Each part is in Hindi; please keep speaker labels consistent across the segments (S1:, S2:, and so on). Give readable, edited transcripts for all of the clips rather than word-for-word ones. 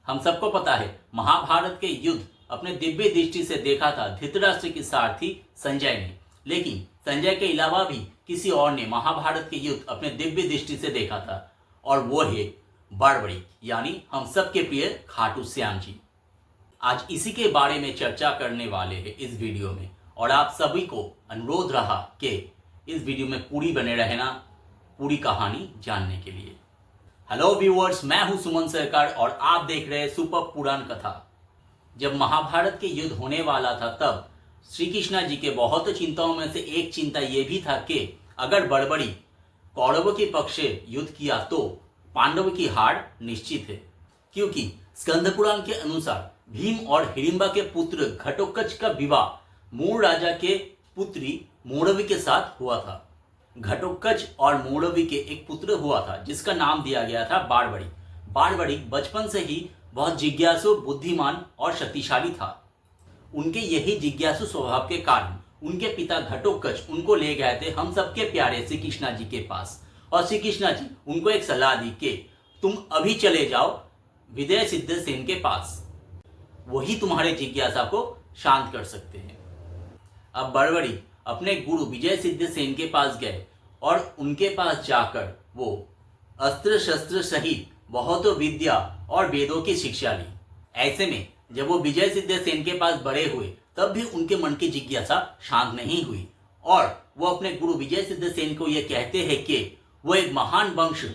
S1: हम सबको पता है महाभारत के युद्ध अपने दिव्य दृष्टि से देखा था धृतराष्ट्र के सारथी संजय ने। लेकिन संजय के अलावा भी किसी और ने महाभारत के युद्ध अपने दिव्य दृष्टि से देखा था, और वो है बड़बड़ी, यानी हम सबके प्रिय खाटू श्याम जी। आज इसी के बारे में चर्चा करने वाले हैं इस वीडियो में, और आप सभी को अनुरोध रहा कि इस वीडियो में पूरी बने रहना पूरी कहानी जानने के लिए। हेलो व्यूअर्स, मैं हूं सुमन सरकार और आप देख रहे हैं सुपर पुराण कथा। जब महाभारत के युद्ध होने वाला था तब श्री कृष्णा जी के बहुत चिंताओं में से एक चिंता यह भी था कि अगर बड़बड़ी कौरवों के पक्ष से युद्ध किया तो पांडवों की हार निश्चित है, क्योंकि स्कंद पुराण के अनुसार भीम और हिडिंबा के पुत्र घटोत्कच का विवाह मूल राजा के पुत्री मौरवी के साथ हुआ था। घटोत्कच और मौरवी के एक पुत्र हुआ था जिसका नाम दिया गया था बाड़बड़ी। बाड़बड़ी बचपन से ही बहुत जिज्ञासु, बुद्धिमान और शक्तिशाली था। उनके यही जिज्ञासु स्वभाव के कारण उनके पिता घटोत्कच उनको ले गए थे हम सबके प्यारे श्री कृष्णा जी के पास, और श्री कृष्णा जी उनको एक सलाह दी कि तुम अभी चले जाओ विजय सिद्धसेन के पास, वही तुम्हारे जिज्ञासा को शांत कर सकते हैं। अब बड़बड़ी अपने गुरु विजय सिद्धसेन के पास गए और उनके पास जाकर वो अस्त्र शस्त्र सहित बहुत विद्या और वेदों की शिक्षा ली। ऐसे में जब वो विजय सिद्धसेन के पास बड़े हुए तब भी उनके मन की जिज्ञासा शांत नहीं हुई, और वो अपने गुरु विजय सिद्धसेन को ये कहते हैं कि वो एक महान वंश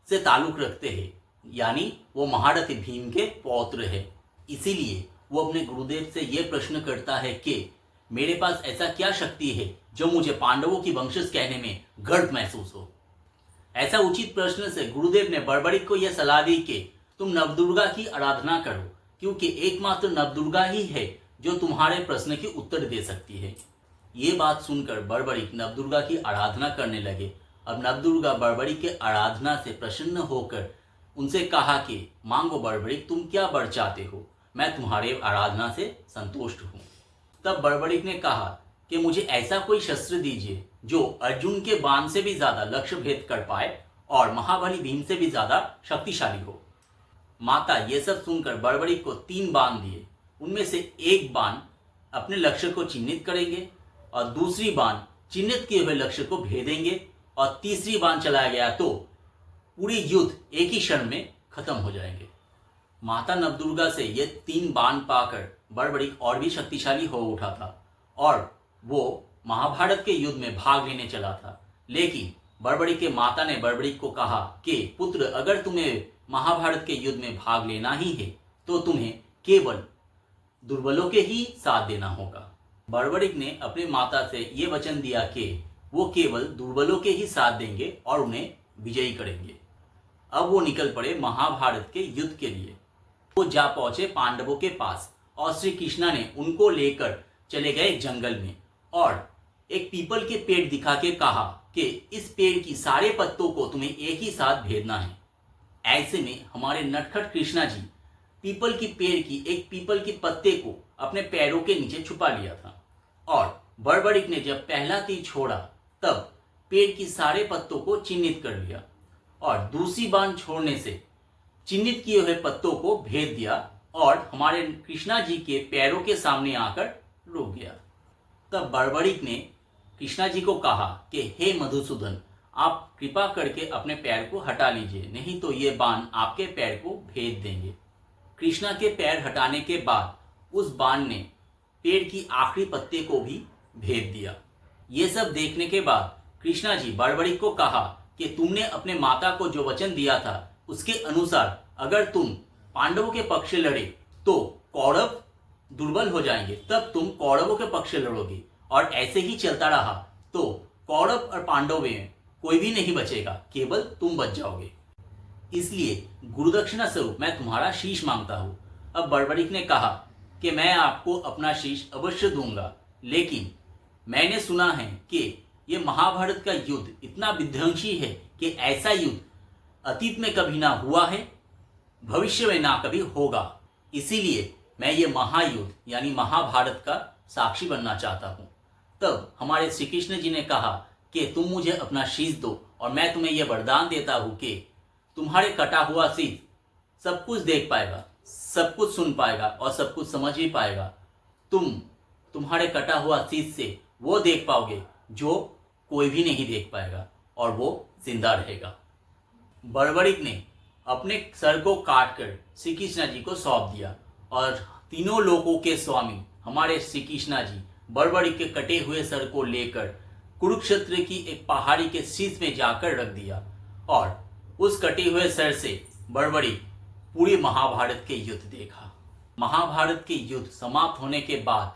S1: से ताल्लुक रखते हैं, यानी वो महारथी भीम के पौत्र है। इसीलिए वो अपने गुरुदेव से ये प्रश्न करता है कि मेरे पास ऐसा क्या शक्ति है जो मुझे पांडवों की वंशज कहने में गर्व महसूस हो। ऐसा उचित प्रश्न से गुरुदेव ने बड़बड़ी को यह सलाह दी कि तुम नवदुर्गा की आराधना करो, क्योंकि एकमात्र नवदुर्गा ही है जो तुम्हारे प्रश्न की उत्तर दे सकती है। ये बात सुनकर बड़बड़ी नवदुर्गा की आराधना करने लगे। अब नवदुर्गा बड़बड़ी के आराधना से प्रसन्न होकर उनसे कहा कि मांगो बड़बड़ी, तुम क्या वर चाहते हो, मैं तुम्हारे आराधना से संतुष्ट हूँ। तब बड़बड़ी ने कहा कि मुझे ऐसा कोई शस्त्र दीजिए जो अर्जुन के बाण से भी ज्यादा लक्ष्य भेद कर पाए और महाबली भीम से भी ज्यादा शक्तिशाली हो। माता ये सब सुनकर बड़बड़ी को 3 बाण दिए। उनमें से एक बाण अपने लक्ष्य को चिन्हित करेंगे और दूसरी बाण चिन्हित किए हुए लक्ष्य को भेदेंगे, और तीसरी बाण चलाया गया तो पूरी युद्ध एक ही क्षण में खत्म हो जाएंगे। माता नवदुर्गा से ये 3 बाण पाकर बड़बड़ी और भी शक्तिशाली हो उठा था और वो महाभारत के युद्ध में भाग लेने चला था। लेकिन बड़बड़ी के माता ने बड़बड़ी को कहा कि पुत्र, अगर तुम्हें महाभारत के युद्ध में भाग लेना ही है तो तुम्हें केवल दुर्बलों के ही साथ देना होगा। बड़बड़ी ने अपने माता से ये वचन दिया कि वो केवल दुर्बलों के ही साथ देंगे और उन्हें विजयी करेंगे। अब वो निकल पड़े महाभारत के युद्ध के लिए। वो जा पहुंचे पांडवों के पास और श्री कृष्णा ने उनको लेकर चले गए जंगल में और एक पीपल के पेड़ दिखा के कहा कि इस पेड़ की सारे पत्तों को तुम्हें एक ही साथ भेदना है। ऐसे में हमारे नटखट कृष्णा जी पीपल की पेड़ की एक पीपल के पत्ते को अपने पैरों के नीचे छुपा लिया था, और बड़बड़ी ने जब पहला तीर छोड़ा तब पेड़ की सारे पत्तों को चिन्हित कर लिया और दूसरी बाण छोड़ने से चिन्हित किए हुए पत्तों को भेद दिया और हमारे कृष्णा जी के पैरों के सामने आकर रुक गया। तब बड़बड़ी ने कृष्णा जी को कहा कि हे मधुसूदन, आप कृपा करके अपने पैर को हटा लीजिए, नहीं तो ये बाण आपके पैर को भेद देंगे। कृष्णा के पैर हटाने के बाद उस बाण ने पेड़ की आखिरी पत्ते को भी भेद दिया। ये सब देखने के बाद कृष्णा जी बड़बड़ी को कहा कि तुमने अपने माता को जो वचन दिया था उसके अनुसार अगर तुम पांडवों के पक्ष से लड़े तो कौरव दुर्बल हो जाएंगे, तब तुम कौरवों के पक्ष से लड़ोगे, और ऐसे ही चलता रहा तो कौरव और पांडव में कोई भी नहीं बचेगा, केवल तुम बच जाओगे। इसलिए गुरुदक्षिणा स्वरूप मैं तुम्हारा शीश मांगता हूँ। अब बड़बड़ी ने कहा कि मैं आपको अपना शीश अवश्य दूंगा, लेकिन मैंने सुना है कि ये महाभारत का युद्ध इतना विध्वंसी है कि ऐसा युद्ध अतीत में कभी ना हुआ है, भविष्य में ना कभी होगा। इसीलिए मैं ये महायुद्ध यानी महाभारत का साक्षी बनना चाहता हूँ। तब हमारे श्री कृष्ण जी ने कहा कि तुम मुझे अपना शीश दो और मैं तुम्हें यह वरदान देता हूँ कि तुम्हारे कटा हुआ शीश सब कुछ देख पाएगा, सब कुछ सुन पाएगा और सब कुछ समझ भी पाएगा। तुम्हारे कटा हुआ शीश से वो देख पाओगे जो कोई भी नहीं देख पाएगा, और वो जिंदा रहेगा। बड़बड़िक ने अपने सर को काटकर श्री कृष्णा जी को सौंप दिया, और तीनों लोकों के स्वामी हमारे श्री कृष्णा जी बड़बड़िक के कटे हुए सर को लेकर कुरुक्षेत्र की एक पहाड़ी के शीश में जाकर रख दिया, और उस कटे हुए सर से बड़बड़िक पूरे महाभारत के युद्ध देखा। महाभारत के युद्ध समाप्त होने के बाद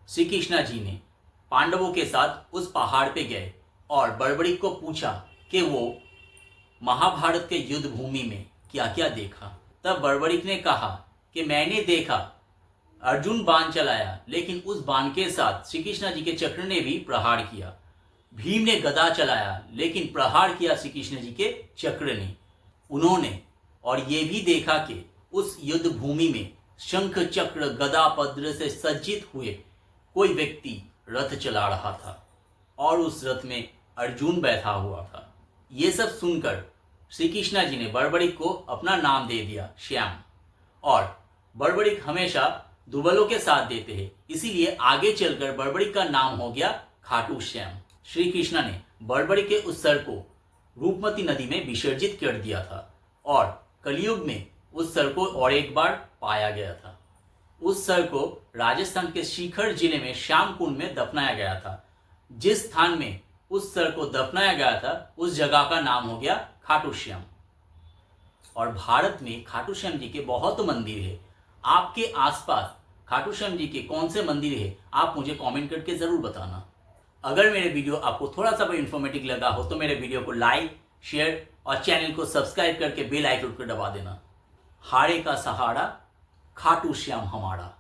S1: श्री कृष्णा जी ने पांडवों के साथ उस पहाड़ पे गए और बड़बड़िक को पूछा कि वो महाभारत के युद्ध भूमि में क्या क्या देखा। तब बड़बड़िक ने कहा कि मैंने देखा अर्जुन बाण चलाया, लेकिन उस बाण के साथ श्री कृष्णा जी के चक्र ने भी प्रहार किया। भीम ने गदा चलाया, लेकिन प्रहार किया श्री कृष्ण जी के चक्र ने। उन्होंने और ये भी देखा कि उस युद्ध भूमि में शंख चक्र गदा पद्म से सज्जित हुए कोई व्यक्ति रथ चला रहा था, और उस रथ में अर्जुन बैठा हुआ था। ये सब सुनकर श्री कृष्णा जी ने बड़बड़िक को अपना नाम दे दिया, श्याम। और बड़बड़िक हमेशा दुर्बलों के साथ देते हैं, इसीलिए आगे चलकर बड़बड़िक का नाम हो गया खाटू श्याम। श्री कृष्णा ने बड़बड़िक के उस सर को रूपमती नदी में विसर्जित कर दिया था, और कलयुग में उस सर को और एक बार पाया गया था। उस सर को राजस्थान के शिखर जिले में श्याम कुंड में दफनाया गया था। जिस स्थान में उस सर को दफनाया गया था, उस जगह का नाम हो गया खाटू श्याम। और भारत में खाटू श्याम जी के बहुत मंदिर है। आपके आसपास खाटू श्याम जी के कौन से मंदिर है, आप मुझे कमेंट करके जरूर बताना। अगर मेरे वीडियो आपको थोड़ा सा भी इंफॉर्मेटिव लगा हो तो मेरे वीडियो को लाइक, शेयर और चैनल को सब्सक्राइब करके बेल आइकन को दबा देना। हारे का सहारा खाटू श्याम हमारा।